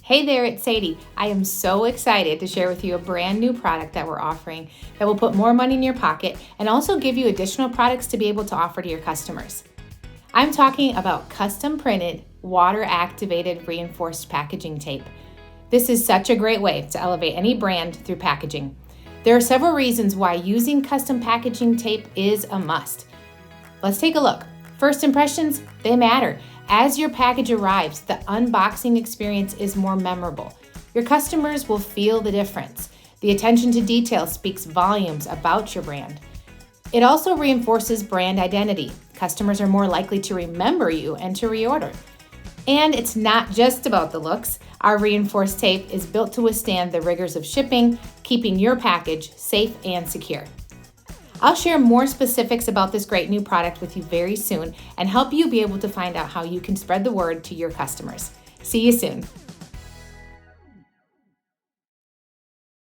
Hey there, it's Sadie. I am so excited to share with you a brand new product that we're offering that will put more money in your pocket and also give you additional products to be able to offer to your customers. I'm talking about custom printed, water activated reinforced packaging tape. This is such a great way to elevate any brand through packaging. There are several reasons why using custom packaging tape is a must. Let's take a look. First impressions, they matter. As your package arrives, the unboxing experience is more memorable. Your customers will feel the difference. The attention to detail speaks volumes about your brand. It also reinforces brand identity. Customers are more likely to remember you and to reorder. And it's not just about the looks. Our reinforced tape is built to withstand the rigors of shipping, keeping your package safe and secure. I'll share more specifics about this great new product with you very soon and help you be able to find out how you can spread the word to your customers. See you soon.